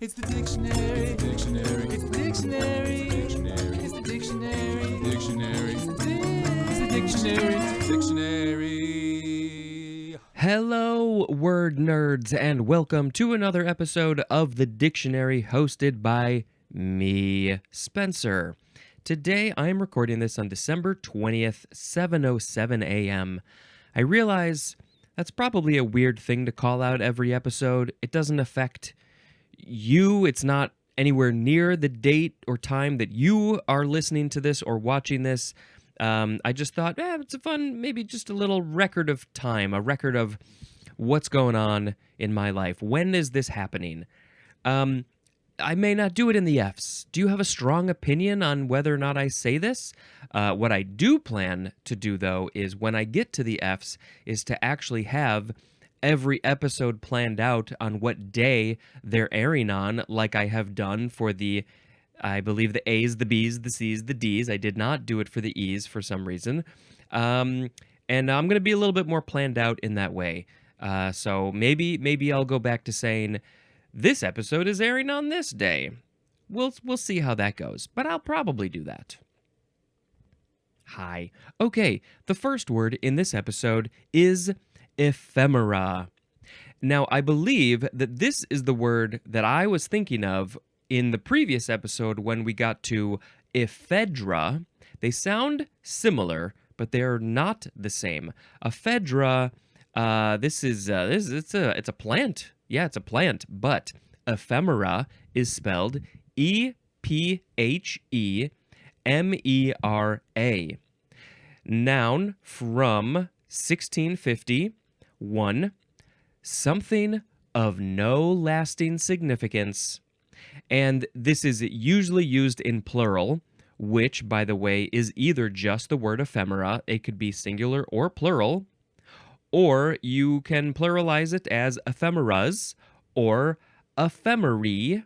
It's the dictionary. It's the dictionary. It's the dictionary. It's the dictionary. It's the dictionary. It's the dictionary. It's the dictionary. Hello, word nerds, and welcome to another episode of The Dictionary hosted by me, Spencer. Today, I'm recording this on December 20th, 7:07 a.m. I realize that's probably a weird thing to call out every episode. It doesn't affect you. It's not anywhere near the date or time that you are listening to this or watching this. I just thought, it's a fun, maybe just a little record of time, a record of what's going on in my life. When is this happening? I may not do it in the Fs. Do you have a strong opinion on whether or not I say this? What I do plan to do, though, is when I get to the Fs, is to actually have every episode planned out on what day they're airing on, like I have done for I believe the A's, the B's, the C's, the D's. I did not do it for the E's for some reason. And I'm going to be a little bit more planned out in that way. So maybe I'll go back to saying this episode is airing on this day. We'll see how that goes, but I'll probably do that. Hi. Okay, the first word in this episode is ephemera. Now, I believe that this is the word that I was thinking of in the previous episode when we got to ephedra. They sound similar, but they're not the same. Ephedra, it's a plant. Yeah, it's a plant, but ephemera is spelled E-P-H-E-M-E-R-A. Noun from 1650. 1. Something of no lasting significance. And this is usually used in plural, which, by the way, is either just the word ephemera, it could be singular or plural, or you can pluralize it as ephemeras or ephemeri.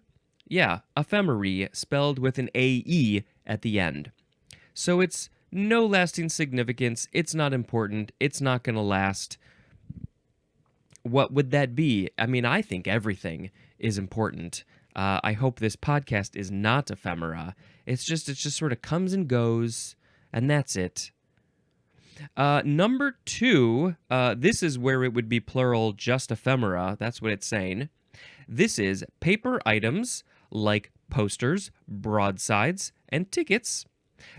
Yeah, ephemeri, spelled with an A-E at the end. So it's no lasting significance, it's not important, it's not going to last. What would that be? I mean, I think everything is important. I hope this podcast is not ephemera. It just sort of comes and goes, and that's it. Number 2, this is where it would be plural, just ephemera. That's what it's saying. This is paper items like posters, broadsides, and tickets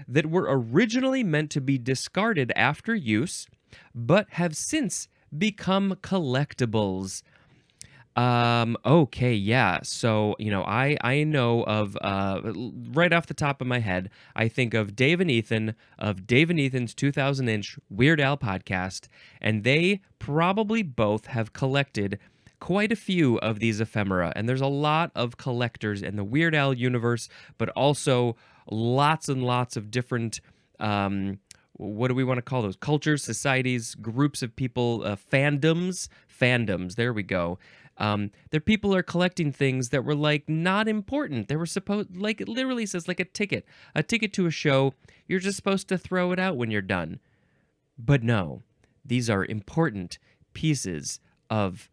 that were originally meant to be discarded after use, but have since become collectibles. Okay, yeah. So, I know of, right off the top of my head, I think of Dave and Ethan of Dave and Ethan's 2000-inch Weird Al podcast, and they probably both have collected quite a few of these ephemera, and there's a lot of collectors in the Weird Al universe, but also lots and lots of different, what do we want to call those? Cultures, societies, groups of people, fandoms, there we go. There people are collecting things that were like not important. They were supposed, like it literally says like a ticket to a show. You're just supposed to throw it out when you're done. But no, these are important pieces of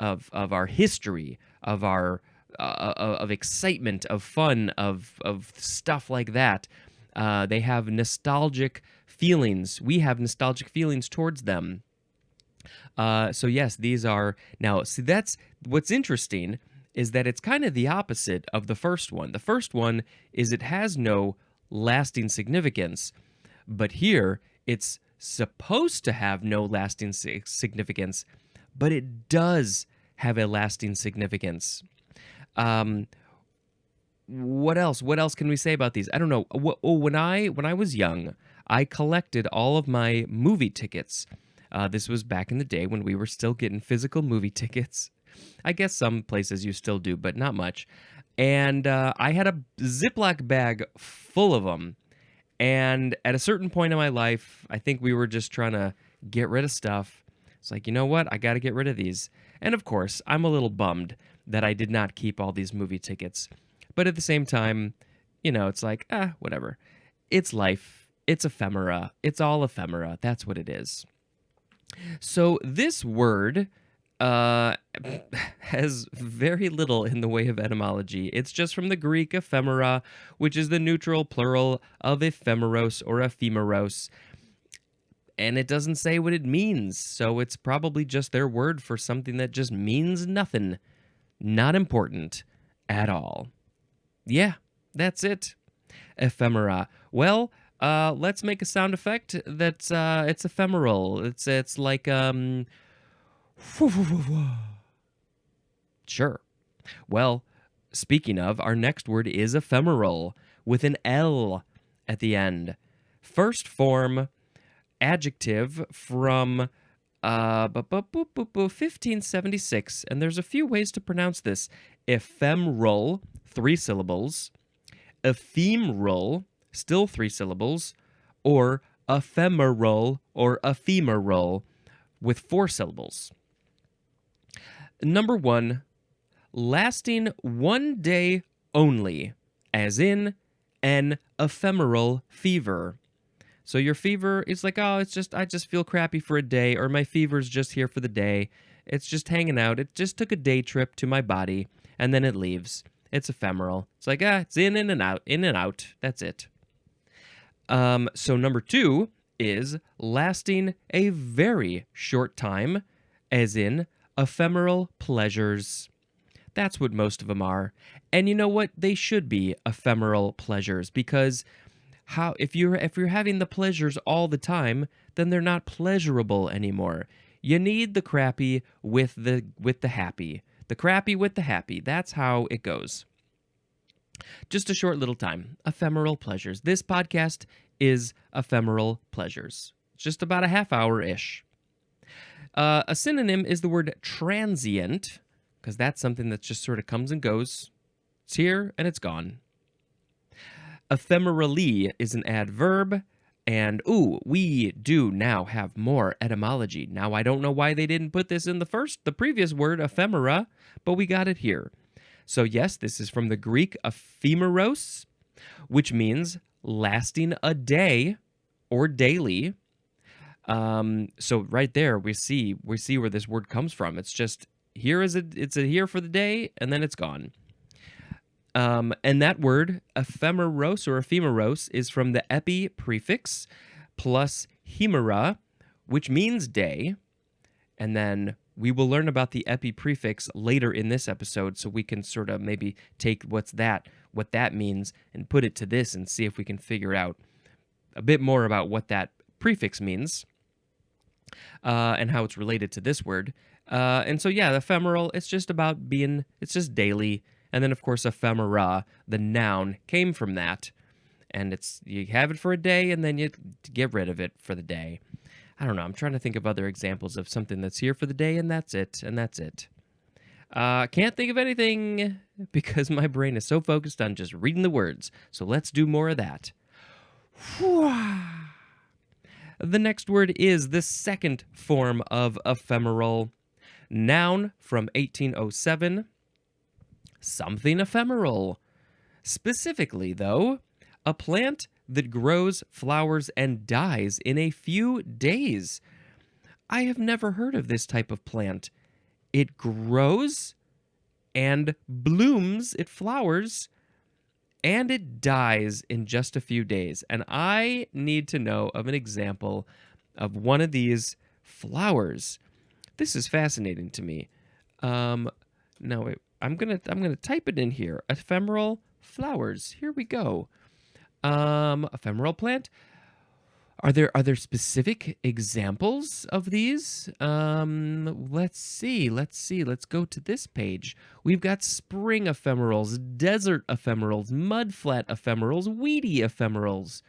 our history, of our of excitement, of fun, of stuff like that. They have nostalgic feelings. We have nostalgic feelings towards them. So yes, these are now. See, that's what's interesting is that it's kind of the opposite of the first one. The first one is it has no lasting significance, but here it's supposed to have no lasting significance, but it does have a lasting significance. What else? What else can we say about these? I don't know. When I was young, I collected all of my movie tickets. This was back in the day when we were still getting physical movie tickets. I guess some places you still do, but not much. And I had a Ziploc bag full of them. And at a certain point in my life, I think we were just trying to get rid of stuff. It's like, you know what? I got to get rid of these. And of course, I'm a little bummed that I did not keep all these movie tickets. But at the same time, it's like, whatever. It's life. It's ephemera. It's all ephemera. That's what it is. So this word uh, has very little in the way of etymology. It's just from the Greek ephemera, which is the neutral plural of ephemeros or ephemeros, and it doesn't say what it means, so it's probably just their word for something that just means nothing, not important at all. Yeah, that's it. Ephemera. Well, let's make a sound effect that's it's ephemeral. It's like sure. Well, speaking of, our next word is ephemeral with an L at the end. First form adjective from 1576, and there's a few ways to pronounce this. Ephemeral, 3 syllables. Ephemeral, still 3 syllables. Or ephemeral or ephemeral with 4 syllables. Number 1, lasting 1 day only, as in an ephemeral fever. So your fever is like, oh, I just feel crappy for a day, or my fever's just here for the day. It's just hanging out. It just took a day trip to my body, and then it leaves. It's ephemeral. It's like, it's in and out, in and out. That's it. So number 2 is lasting a very short time, as in ephemeral pleasures. That's what most of them are. And you know what? They should be ephemeral pleasures, because if you're having the pleasures all the time, then they're not pleasurable anymore. You need the crappy with the happy. The crappy with the happy. That's how it goes. Just a short little time. Ephemeral pleasures. This podcast is ephemeral pleasures. It's just about a half hour-ish. A synonym is the word transient, because that's something that just sort of comes and goes. It's here and it's gone. Ephemerally is an adverb, and we do now have more etymology. Now, I don't know why they didn't put this in the previous word, ephemera, but we got it here. So yes, this is from the Greek ephemeros, which means lasting a day or daily. So right there, we see where this word comes from. It's just it's here for the day, and then it's gone. And that word, ephemeros or ephemeros, is from the epi prefix plus hemera, which means day. And then we will learn about the epi prefix later in this episode, so we can sort of maybe take what that means and put it to this and see if we can figure out a bit more about what that prefix means and how it's related to this word. And so, yeah, ephemeral, it's just daily. And then, of course, ephemera, the noun, came from that. And you have it for a day, and then you get rid of it for the day. I don't know. I'm trying to think of other examples of something that's here for the day, and that's it. Can't think of anything because my brain is so focused on just reading the words. So let's do more of that. The next word is the second form of ephemeral. Noun from 1807. Something ephemeral. Specifically, though, a plant that grows, flowers, and dies in a few days. I have never heard of this type of plant. It grows and blooms, it flowers, and it dies in just a few days. And I need to know of an example of one of these flowers. This is fascinating to me. No, wait. I'm gonna type it in here. Ephemeral flowers. Here we go. Ephemeral plant. Are there specific examples of these? Let's see. Let's go to this page. We've got spring ephemerals, desert ephemerals, mudflat ephemerals, weedy ephemerals.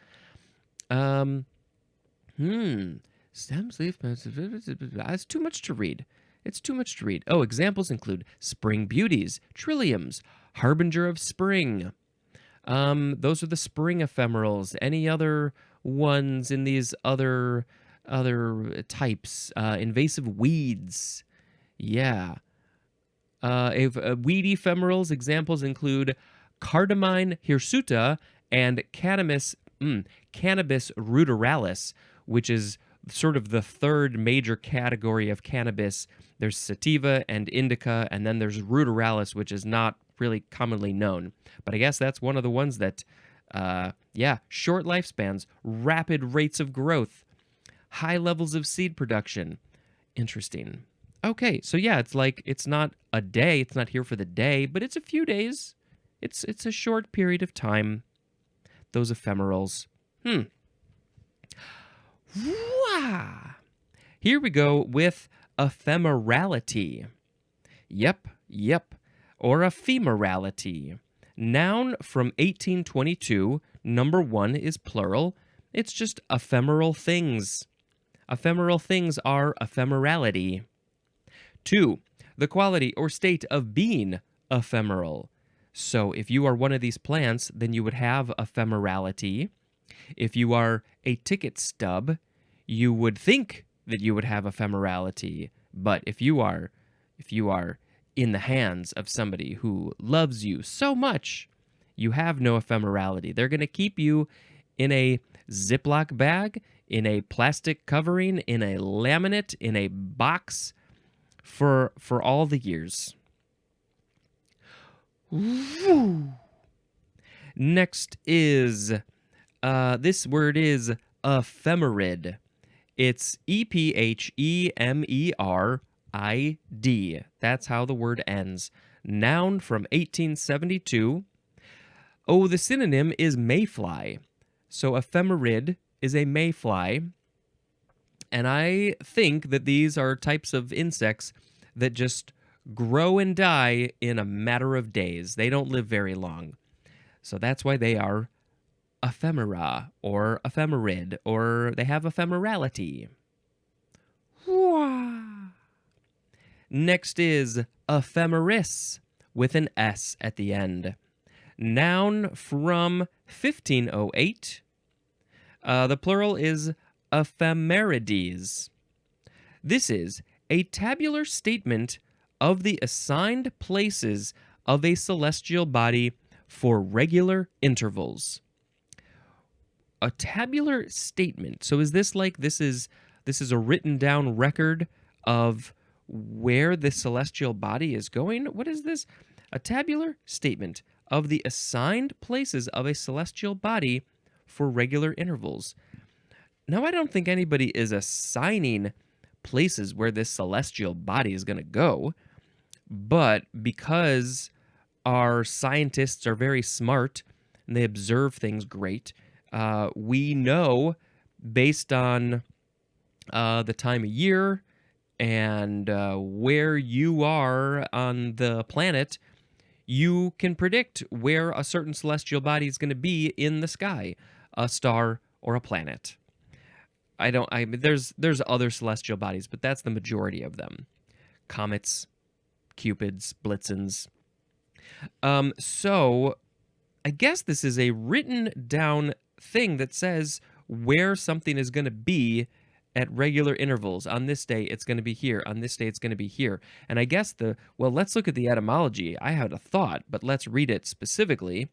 Stems, leaf. It's too much to read. Oh, examples include spring beauties, trilliums, harbinger of spring. Those are the spring ephemerals. Any other ones in these other types? Invasive weeds. Yeah. Weedy ephemerals, examples include cardamine hirsuta and cannabis ruderalis, which is sort of the third major category of cannabis. There's sativa and indica, and then there's ruderalis, which is not really commonly known. But I guess that's one of the ones that, short lifespans, rapid rates of growth, high levels of seed production. Interesting. Okay, so yeah, it's not a day, it's not here for the day, but it's a few days. It's a short period of time. Those ephemerals. Wah! Here we go with ephemerality. Yep. Or ephemerality. Noun from 1822. Number 1 is plural. It's just ephemeral things. Ephemeral things are ephemerality. 2, the quality or state of being ephemeral. So if you are one of these plants, then you would have ephemerality. If you are a ticket stub, you would think that you would have ephemerality. But if you are in the hands of somebody who loves you so much, you have no ephemerality. They're going to keep you in a Ziploc bag, in a plastic covering, in a laminate, in a box for all the years. Woo. Next is, this word is ephemerid. It's EPHEMERID. That's how the word ends. Noun from 1872. Oh, the synonym is mayfly. So ephemerid is a mayfly. And I think that these are types of insects that just grow and die in a matter of days. They don't live very long. So that's why they are ephemera or ephemerid, or they have ephemerality. Next is ephemeris with an S at the end. Noun from 1508. The plural is ephemerides. This is a tabular statement of the assigned places of a celestial body for regular intervals. A tabular statement. So is this like this is a written down record of where the celestial body is going? What is this? A tabular statement of the assigned places of a celestial body for regular intervals. Now, I don't think anybody is assigning places where this celestial body is going to go, but because our scientists are very smart and they observe things great, we know based on the time of year and where you are on the planet, you can predict where a certain celestial body is going to be in the sky, a star or a planet. There's other celestial bodies, but that's the majority of them. Comets, Cupids, Blitzens. So I guess this is a written down thing that says where something is going to be at regular intervals. On this day, it's going to be here. On this day, it's going to be here. And I guess let's look at the etymology. I had a thought, but let's read it specifically.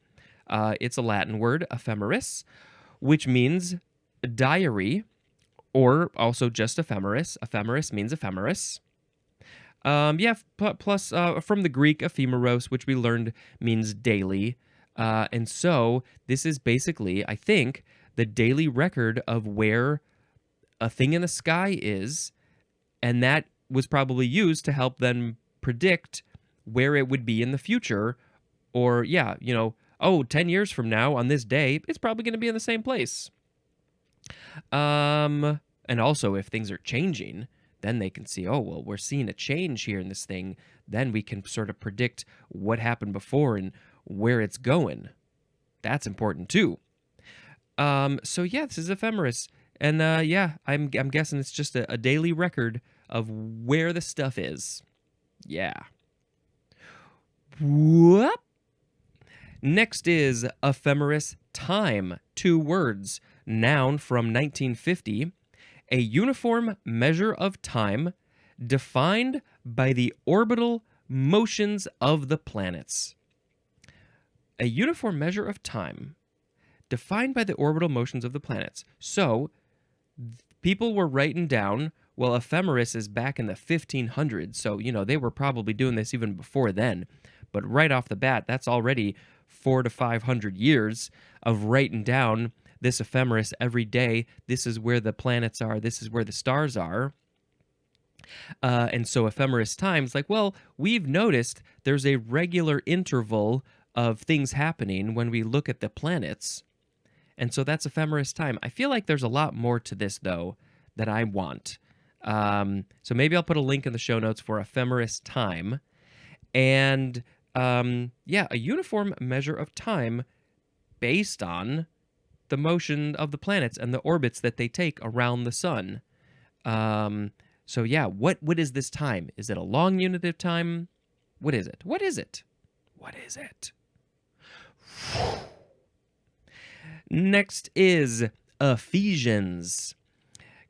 It's a Latin word, ephemeris, which means diary, or also just ephemeris. Ephemeris means ephemeris. Plus from the Greek ephemeros, which we learned means daily. And so this is basically, I think, the daily record of where a thing in the sky is, and that was probably used to help them predict where it would be in the future. Or, 10 years from now on this day, it's probably going to be in the same place. And also, if things are changing, then they can see, we're seeing a change here in this thing. Then we can sort of predict what happened before and where it's going. That's important too. This is ephemeris. And I'm guessing it's just a daily record of where the stuff is. Yeah. Whoop. Next is ephemeris time. 2 words. Noun from 1950. A uniform measure of time defined by the orbital motions of the planets. A uniform measure of time defined by the orbital motions of the planets. So, people were writing down, well, ephemeris is back in the 1500s, so, they were probably doing this even before then. But right off the bat, that's already 400 to 500 years of writing down this ephemeris every day. This is where the planets are. This is where the stars are. And so ephemeris times, like, well, we've noticed there's a regular interval of things happening when we look at the planets. And so that's ephemeris time. I feel like there's a lot more to this, though, that I want. So maybe I'll put a link in the show notes for ephemeris time. And a uniform measure of time based on the motion of the planets and the orbits that they take around the sun. So yeah, what is this time? Is it a long unit of time? What is it? What is it? What is it? Next is Ephesians.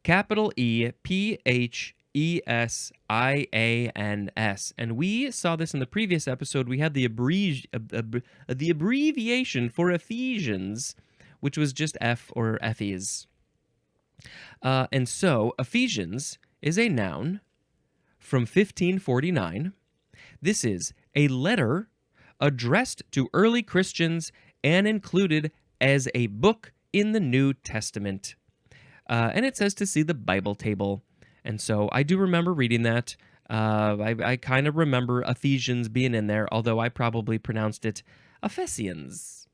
Capital Ephesians. And we saw this in the previous episode. We had the abbreviation for Ephesians, which was just F or Ephes. And so Ephesians is a noun from 1549. This is a letter addressed to early Christians and included as a book in the New Testament. And it says to see the Bible table. And so I do remember reading that. I kind of remember Ephesians being in there, although I probably pronounced it Ephesians.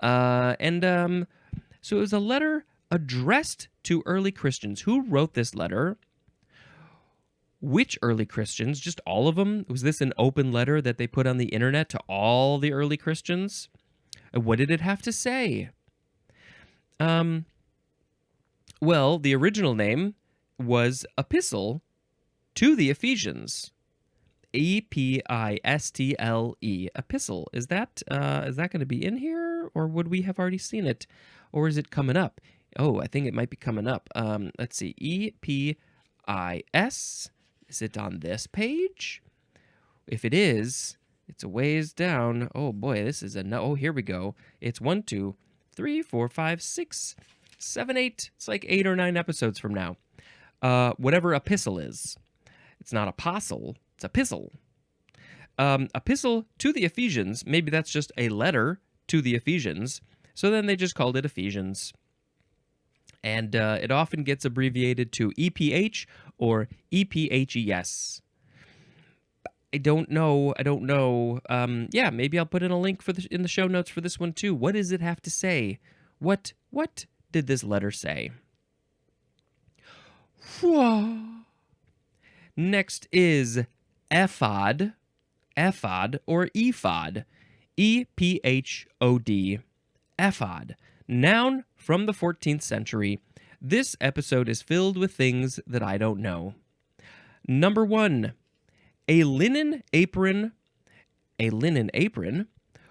So it was a letter addressed to early Christians. Who wrote this letter? Which early Christians? Just all of them? Was this an open letter that they put on the internet to all the early Christians? What did it have to say? Well, the original name was Epistle to the Ephesians. Epistle. Epistle. Is that going to be in here, or would we have already seen it, or is it coming up? Oh, I think it might be coming up. Let's see. Epis. Is it on this page? If it is, it's a ways down. Oh boy, this is a no. Oh, here we go. It's 1, 2, 3, 4, 5, 6, 7, 8. It's like 8 or 9 episodes from now. Whatever epistle is. It's not apostle, it's epistle. Epistle to the Ephesians, maybe that's just a letter to the Ephesians, so then they just called it Ephesians. And it often gets abbreviated to EPH or EPHES. I don't know. Maybe I'll put in a link in the show notes for this one too. What does it have to say? What did this letter say? Next is ephod or ephod, EPHOD, ephod, noun from the 14th century. This episode is filled with things that I don't know. Number 1, a linen apron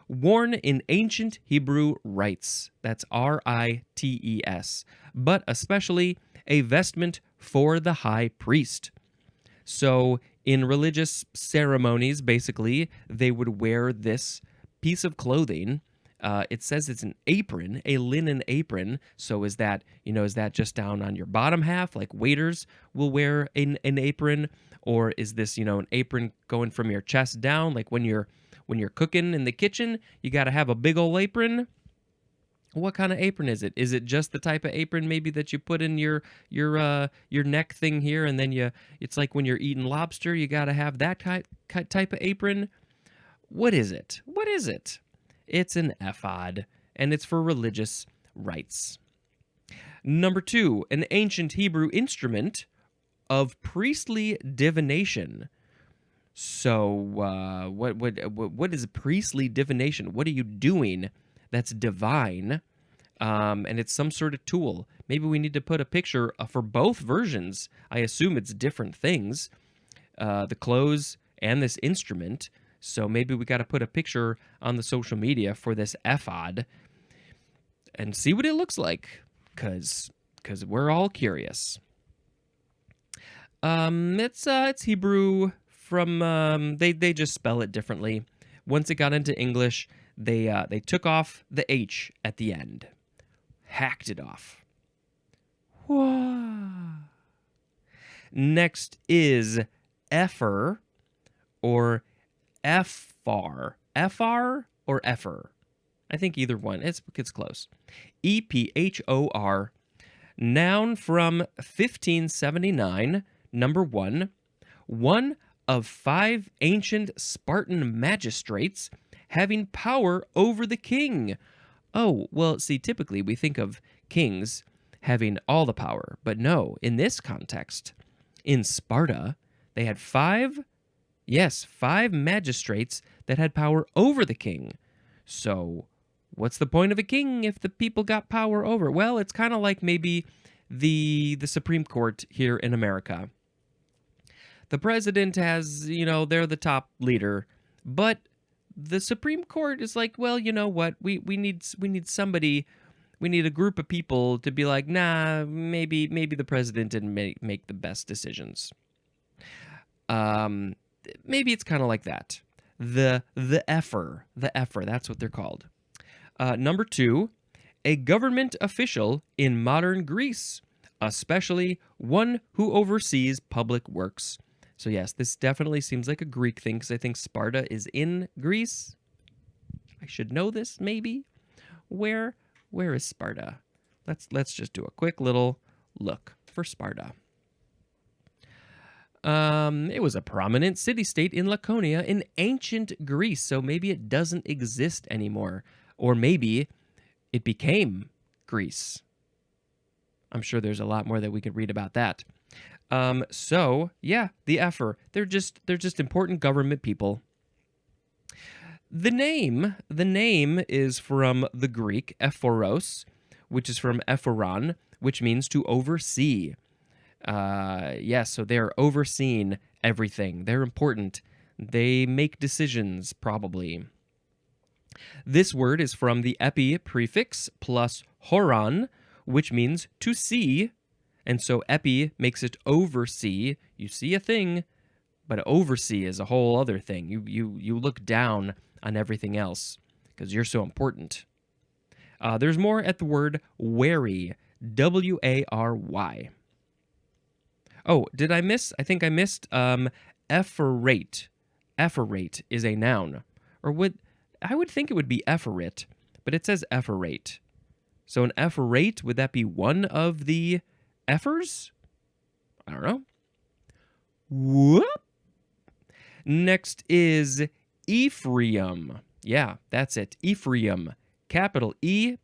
worn in ancient Hebrew rites. That's rites, but especially a vestment for the high priest. So in religious ceremonies, basically, they would wear this piece of clothing. It says it's an apron, a linen apron. So is that just down on your bottom half, like waiters will wear an apron? Or is this, an apron going from your chest down, like when you're cooking in the kitchen, you got to have a big old apron? What kind of apron is it? Is it just the type of apron maybe that you put in your neck thing here, and then it's like when you're eating lobster, you got to have that type of apron? What is it? What is it? It's an ephod, and it's for religious rites. Number 2, an ancient Hebrew instrument of priestly divination. So, what is priestly divination? What are you doing that's divine? And it's some sort of tool. Maybe we need to put a picture for both versions. I assume it's different things, the clothes and this instrument. So maybe we got to put a picture on the social media for this ephod and see what it looks like, because we're all curious. It's Hebrew from they just spell it differently. Once it got into English, they took off the H at the end, hacked it off. Next is epher or ephar. Ephar or epher? I think either one. It's close. ephor. Noun from 1579. Number 1. One of 5 ancient Spartan magistrates having power over the king. Oh, well, see, typically we think of kings having all the power, but no, in this context, in Sparta, they had 5 magistrates that had power over the king. So, what's the point of a king if the people got power over? Well, it's kind of like maybe the Supreme Court here in America. The president has, they're the top leader, but the Supreme Court is like, well, you know what? We need somebody, we need a group of people to be like, nah, maybe the president didn't make the best decisions. Maybe it's kind of like that. The epher, that's what they're called. Number 2, a government official in modern Greece, especially one who oversees public works. So yes, this definitely seems like a Greek thing because I think Sparta is in Greece. I should know this, maybe. Where is Sparta? Let's just do a quick little look for Sparta. It was a prominent city-state in Laconia in ancient Greece, so maybe it doesn't exist anymore. Or maybe it became Greece. I'm sure there's a lot more that we could read about that. So yeah, the epher. They're just important government people. The name is from the Greek ephoros, which is from ephoron, which means to oversee. So they're overseeing everything. They're important. They make decisions, probably. This word is from the epi prefix plus horon, which means to see. And so epi makes it oversee. You see a thing, but oversee is a whole other thing. You look down on everything else because you're so important. There's more at the word wary, W-A-R-Y. Oh, did I miss? I think I missed epherate. Epherate is a noun. I would think it would be epherate, but it says epherate. So an epherate, would that be one of the ephers? I don't know. Whoop. Next is Ephraim. Yeah, that's it. Ephraim. Capital E-P-H-R-A-I-M.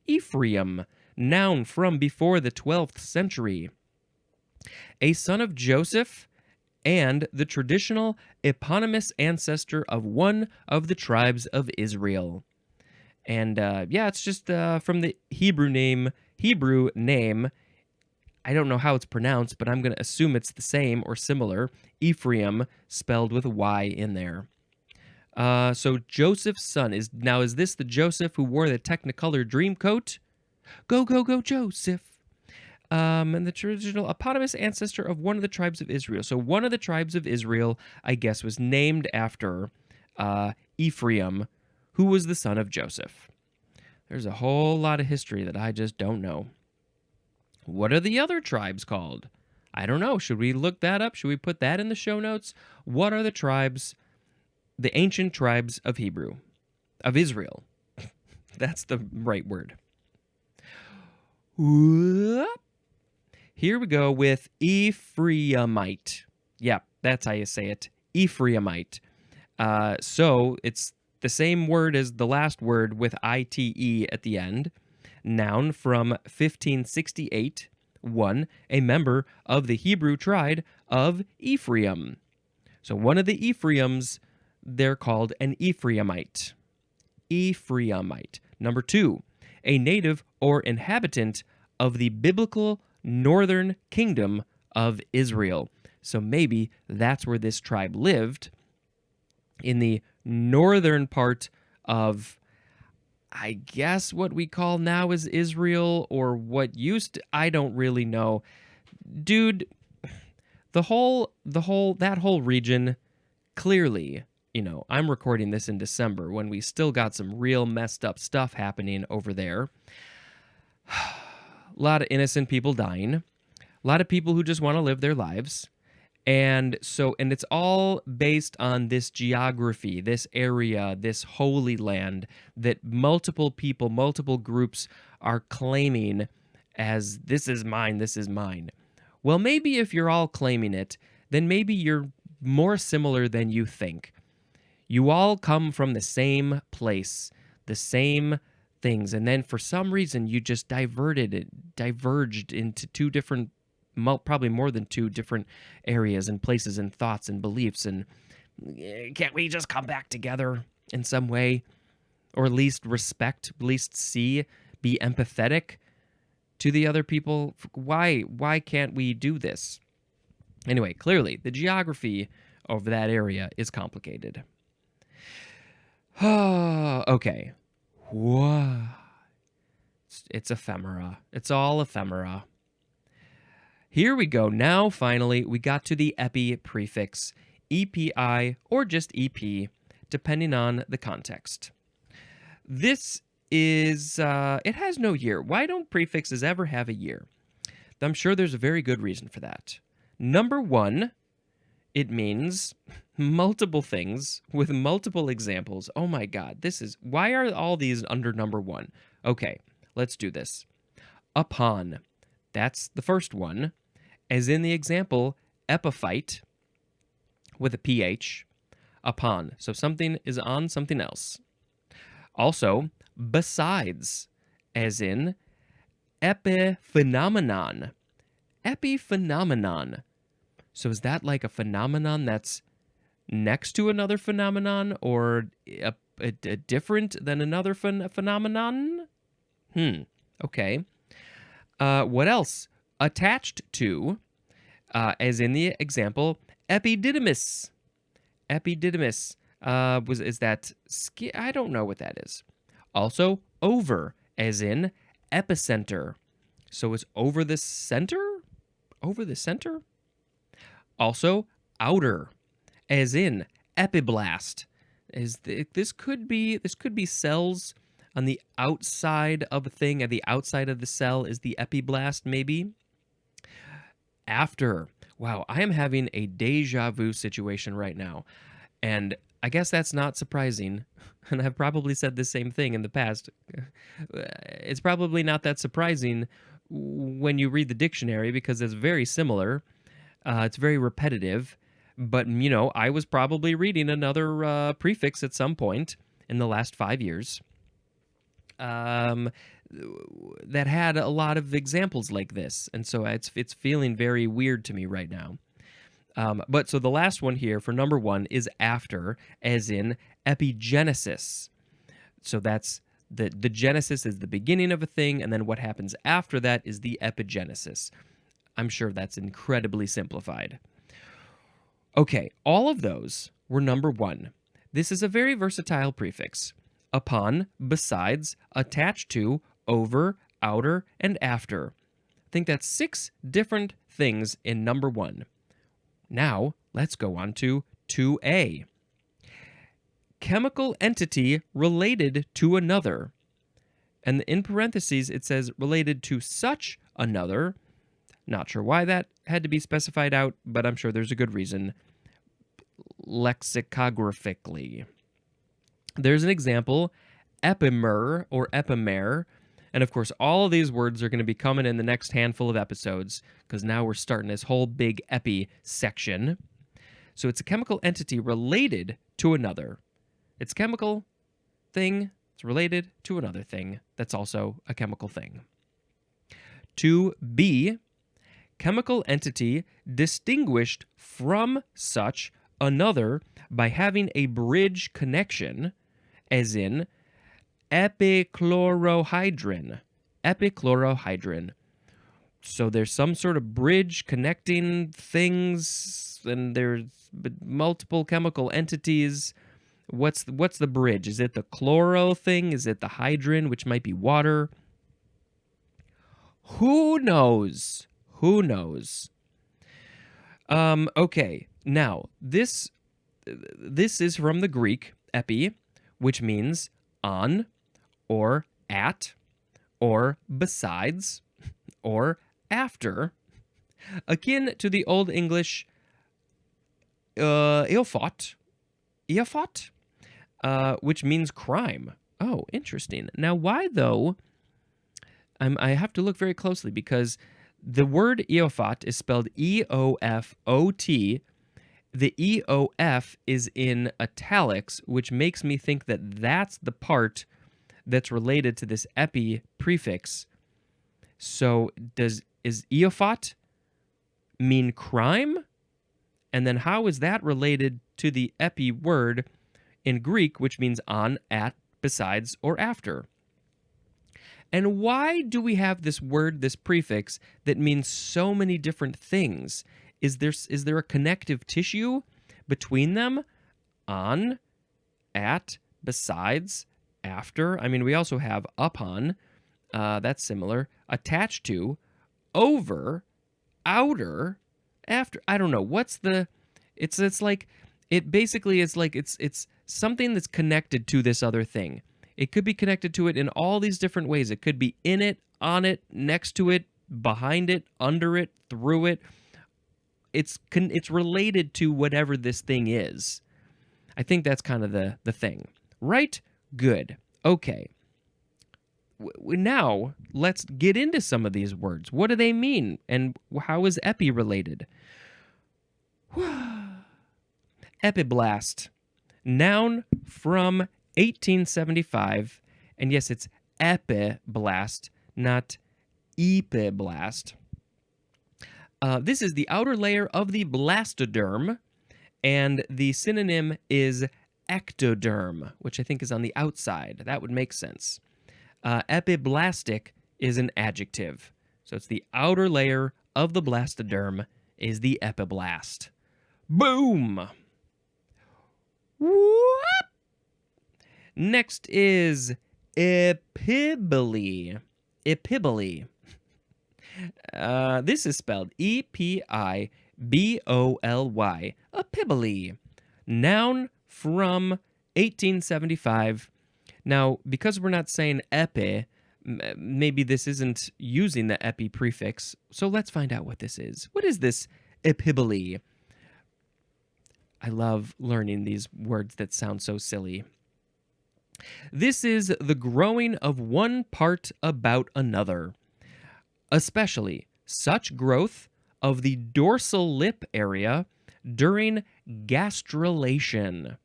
Ephraim. Noun from before the 12th century. A son of Joseph and the traditional eponymous ancestor of one of the tribes of Israel. And it's just from the Hebrew name. I don't know how it's pronounced, but I'm going to assume it's the same or similar. Ephraim, spelled with a Y in there. So Joseph's son is this the Joseph who wore the Technicolor dream coat? Go, go, go, Joseph. And the traditional eponymous ancestor of one of the tribes of Israel. So one of the tribes of Israel, I guess, was named after Ephraim, who was the son of Joseph. There's a whole lot of history that I just don't know. What are the other tribes called? I don't know. Should we look that up? Should we put that in the show notes? What are the tribes, the ancient tribes of Israel? That's the right word. Here we go with Ephraimite. Yeah, that's how you say it. Ephraimite. So it's the same word as the last word with I-T-E at the end. Noun from 1568. 1. A member of the Hebrew tribe of Ephraim. So one of the Ephraims, they're called an Ephraimite. Ephraimite. Number 2. A native or inhabitant of the biblical northern kingdom of Israel. So maybe that's where this tribe lived, in the northern part of, I guess, what we call now is Israel, or what used to, I don't really know. Dude, that whole region, clearly, I'm recording this in December when we still got some real messed up stuff happening over there. A lot of innocent people dying, a lot of people who just want to live their lives. And it's all based on this geography, this area, this holy land that multiple people, multiple groups are claiming as this is mine, this is mine. Well, maybe if you're all claiming it, then maybe you're more similar than you think. You all come from the same place, the same things, and then for some reason you just diverged into two different, probably more than two different areas and places and thoughts and beliefs. And can't we just come back together in some way, or at least respect, at least see, be empathetic to the other people? Why can't we do this? Anyway, clearly the geography of that area is complicated. Okay. Whoa. It's ephemera. It's all ephemera. Here we go. Now, finally, we got to the epi prefix, EPI, or just EP, depending on the context. This is, it has no year. Why don't prefixes ever have a year? I'm sure there's a very good reason for that. Number one, it means multiple things with multiple examples. Oh my God, why are all these under number one? Okay, let's do this. Upon, that's the first one, as in the example, epiphyte, with a PH, upon. So something is on something else. Also, besides, as in epiphenomenon. Epiphenomenon. So is that like a phenomenon that's next to another phenomenon, or a different than another phenomenon? Okay. What else? Attached to, as in the example, epididymis. Epididymis. Is that skin? I don't know what that is. Also, over, as in epicenter. So it's over the center? Over the center? Also, outer, as in epiblast. This could be cells on the outside of a thing, at the outside of the cell is the epiblast, maybe. After. Wow, I am having a deja vu situation right now. And I guess that's not surprising. And I've probably said the same thing in the past. It's probably not that surprising when you read the dictionary, because it's very similar. It's very repetitive. But, I was probably reading another prefix at some point in the last 5 years that had a lot of examples like this. And so it's feeling very weird to me right now. But so the last one here for number one is after, as in epigenesis. So that's the genesis is the beginning of a thing, and then what happens after that is the epigenesis. I'm sure that's incredibly simplified. Okay, all of those were number one. This is a very versatile prefix. Upon, besides, attached to, over, outer, and after. I think that's 6 different things in number one. Now, let's go on to 2A. Chemical entity related to another. And in parentheses, it says related to such another. Not sure why that had to be specified out, but I'm sure there's a good reason. Lexicographically. There's an example, ephemer or ephemer. And of course, all of these words are going to be coming in the next handful of episodes, because now we're starting this whole big epi section. So it's a chemical entity related to another. It's a chemical thing. It's related to another thing that's also a chemical thing. 2B, chemical entity distinguished from such another by having a bridge connection, as in epichlorohydrin. Epichlorohydrin. So there's some sort of bridge connecting things, and there's multiple chemical entities. What's the bridge? Is it the chloro thing? Is it the hydrin, which might be water? Who knows? Who knows? Okay. Now, this is from the Greek epi, which means on or at or besides, or after, akin to the Old English eophot, which means crime. Oh, interesting. Now, why though? I have to look very closely because the word eophot is spelled E-O-F-O-T. The E-O-F is in italics, which makes me think that that's the part that's related to this epi prefix. So is eophot mean crime? And then how is that related to the epi word in Greek, which means on, at, besides, or after? And why do we have this word, this prefix, that means so many different things? Is there a connective tissue between them? On, at, besides, after. I mean, we also have upon. That's similar. Attached to, over, outer, after. I don't know. What's the... It's like... It basically is like it's something that's connected to this other thing. It could be connected to it in all these different ways. It could be in it, on it, next to it, behind it, under it, through it. It's related to whatever this thing is. I think that's kind of the thing. Right? Good. Okay. Now, let's get into some of these words. What do they mean? And how is epi related? Epiblast. Noun from 1875. And yes, it's epiblast, not epiblast. This is the outer layer of the blastoderm, and the synonym is ectoderm, which I think is on the outside. That would make sense. Epiblastic is an adjective. So it's the outer layer of the blastoderm is the epiblast. Boom! Whoop! Next is epibole. Epibole. This is spelled E-P-I-B-O-L-Y. Epibole. Noun from 1875. Now, because we're not saying epi, maybe this isn't using the epi prefix, so let's find out what this is. What is this epibole? I love learning these words that sound so silly. This is the growing of one part about another, especially such growth of the dorsal lip area during gastrulation.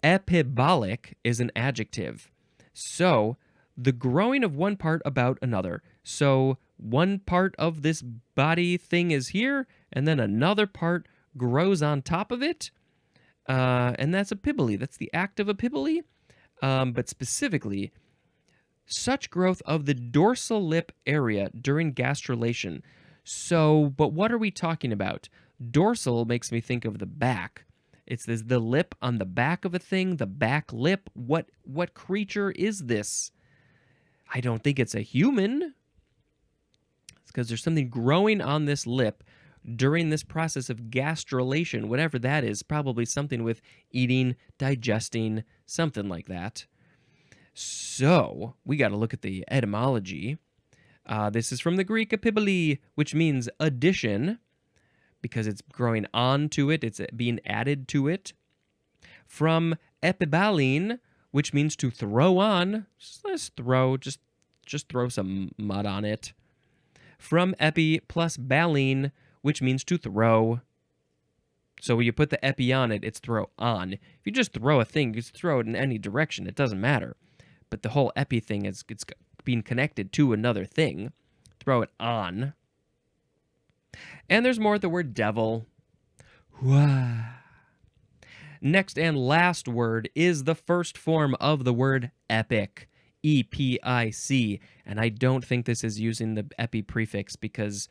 Epibolic is an adjective. So, the growing of one part about another. So, one part of this body thing is here, and then another part grows on top of it. And that's epibole. That's the act of epibole. But specifically, such growth of the dorsal lip area during gastrulation. So, but what are we talking about? Dorsal makes me think of the back. It's the lip on the back of a thing, the back lip. What creature is this? I don't think it's a human. It's because there's something growing on this lip during this process of gastrulation, whatever that is, probably something with eating, digesting, something like that. So, we got to look at the etymology. This is from the Greek epibole, which means addition, because it's growing onto it, it's being added to it. From epibalene, which means to throw on. Just throw some mud on it. From epi plus balene, which means to throw. So when you put the epi on it, it's throw on. If you just throw a thing, you just throw it in any direction. It doesn't matter. But the whole epi thing is it's being connected to another thing. Throw it on. And there's more at the word devil. Next and last word is the first form of the word epic. E-P-I-C. And I don't think this is using the epi prefix because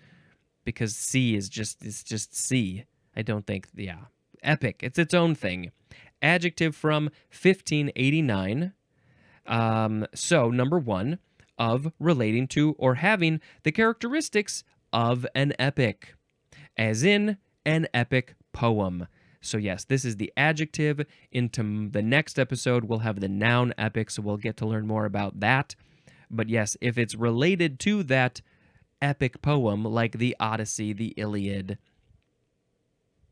C is just C. I don't think, yeah. Epic. It's its own thing. Adjective from 1589. So, number one, of relating to or having the characteristics of an epic, as in an epic poem. So yes, this is the adjective. Into the next episode, we'll have the noun epic, so we'll get to learn more about that. But yes, if it's related to that epic poem, like the Odyssey, the Iliad,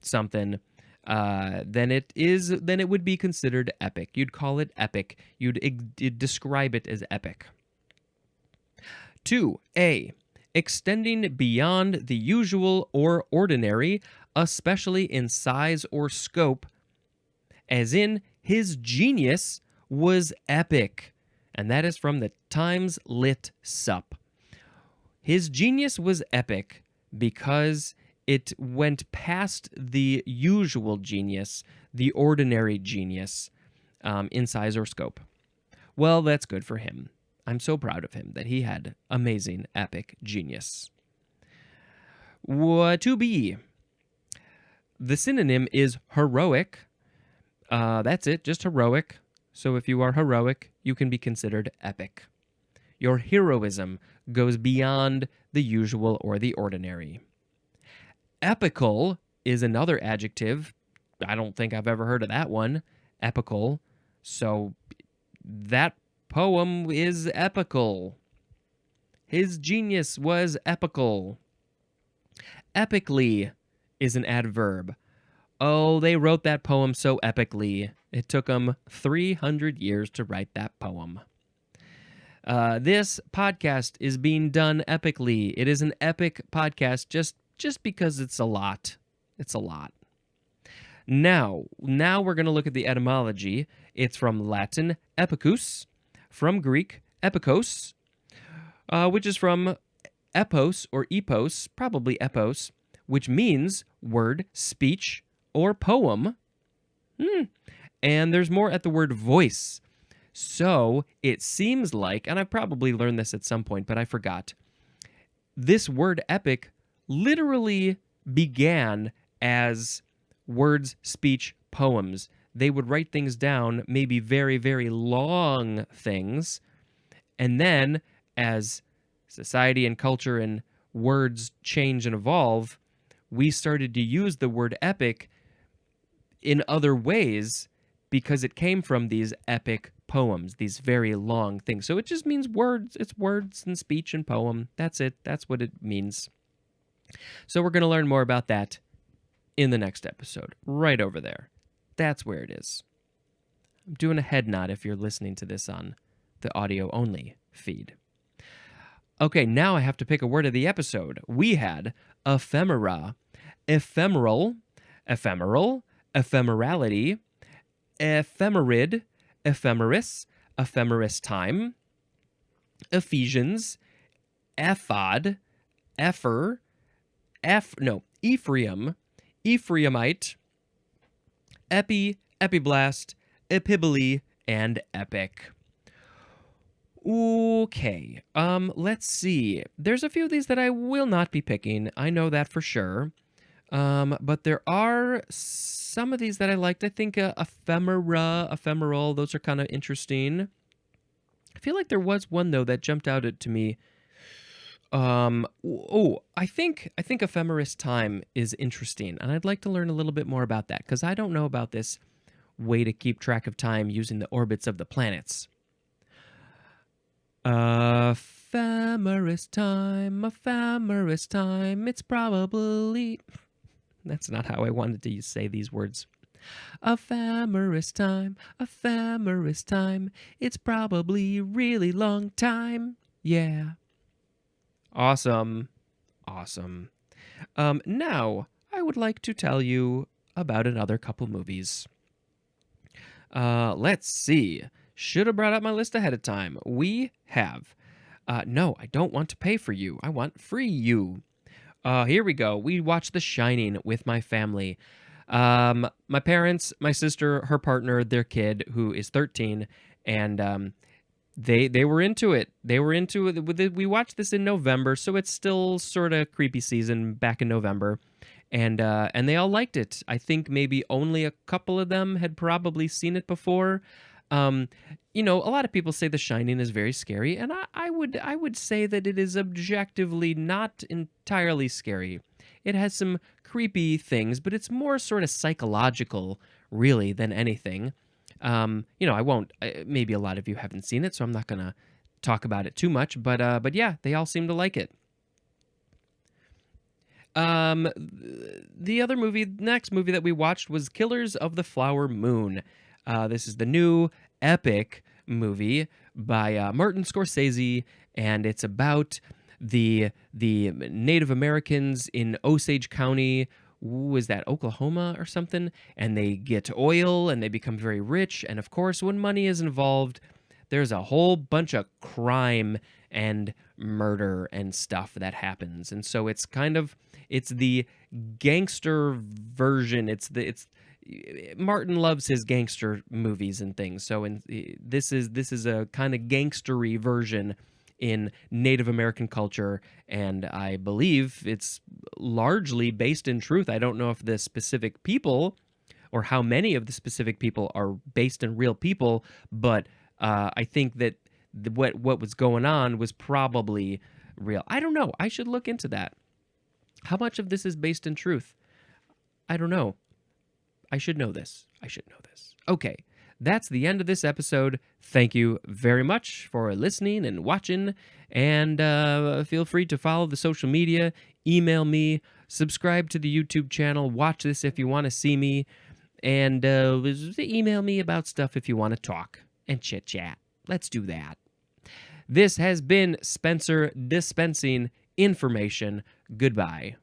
something, then it would be considered epic. You'd call it epic. You'd describe it as epic. 2a, extending beyond the usual or ordinary, especially in size or scope, as in his genius was epic. And that is from the Times Lit Sup. His genius was epic because it went past the usual genius, the ordinary genius, in size or scope. Well, that's good for him. I'm so proud of him that he had amazing, epic genius. 2b. The synonym is heroic. That's it, just heroic. So if you are heroic, you can be considered epic. Your heroism goes beyond the usual or the ordinary. Epical is another adjective. I don't think I've ever heard of that one. Epical. So that poem is epical. His genius was epical. Epically is an adverb. Oh, they wrote that poem so epically. It took them 300 years to write that poem. This podcast is being done epically. It is an epic podcast just because it's a lot. It's a lot. Now we're going to look at the etymology. It's from Latin epicus, from Greek epikos, which is from epos or epos, probably epos, which means word, speech, or poem. And there's more at the word voice. So it seems like, and I probably learned this at some point, but I forgot, this word epic literally began as words, speech, poems. They would write things down, maybe very, very long things, and then as society and culture and words change and evolve, we started to use the word epic in other ways because it came from these epic poems, these very long things. So it just means words. It's words and speech and poem. That's it. That's what it means. So we're going to learn more about that in the next episode, right over there. That's where it is. I'm doing a head nod if you're listening to this on the audio-only feed. Okay, now I have to pick a word of the episode. We had ephemera, ephemeral, ephemerality, ephemerid, ephemeris, ephemeris time, Ephesians, ephod, Ephraim, Ephraimite, epiblast, epibole, and epic. Okay, let's see. There's a few of these that I will not be picking. I know that for sure. But there are some of these that I liked. I think ephemera, ephemeral, those are kind of interesting. I feel like there was one, though, that jumped out to me. I think ephemeris time is interesting, and I'd like to learn a little bit more about that, because I don't know about this way to keep track of time using the orbits of the planets. Ephemeris time, it's probably... That's not how I wanted to say these words. Ephemeris time, it's probably really long time. Yeah. Awesome. Now, I would like to tell you about another couple movies. Let's see. Should have brought up my list ahead of time. We have... no, I don't want to pay for you. I want free you. Here we go. We watched The Shining with my family. My parents, my sister, her partner, their kid, who is 13, and they were into it. They were into it. We watched this in November, so it's still sort of creepy season back in November, and they all liked it. I think maybe only a couple of them had probably seen it before. A lot of people say The Shining is very scary, and I would say that it is objectively not entirely scary. It has some creepy things, but it's more sort of psychological, really, than anything. I won't. Maybe a lot of you haven't seen it, so I'm not gonna talk about it too much. But yeah, they all seem to like it. The other movie, next movie that we watched was Killers of the Flower Moon. This is the new epic movie by Martin Scorsese, and it's about the Native Americans in Osage County. Was that Oklahoma or something? And they get oil and they become very rich. And of course, when money is involved, there's a whole bunch of crime and murder and stuff that happens. And so it's the gangster version. It's Martin loves his gangster movies and things. So this is a kind of gangstery version in Native American culture, and I believe it's largely based in truth. I don't know if the specific people or how many of the specific people are based in real people, but I think that what was going on was probably real. I don't know. I should look into that. How much of this is based in truth? I don't know. I should know this. Okay, that's the end of this episode. Thank you very much for listening and watching, and feel free to follow the social media, email me, subscribe to the YouTube channel, watch this if you want to see me, and email me about stuff if you want to talk and chit-chat. Let's do that. This has been Spencer dispensing information. Goodbye.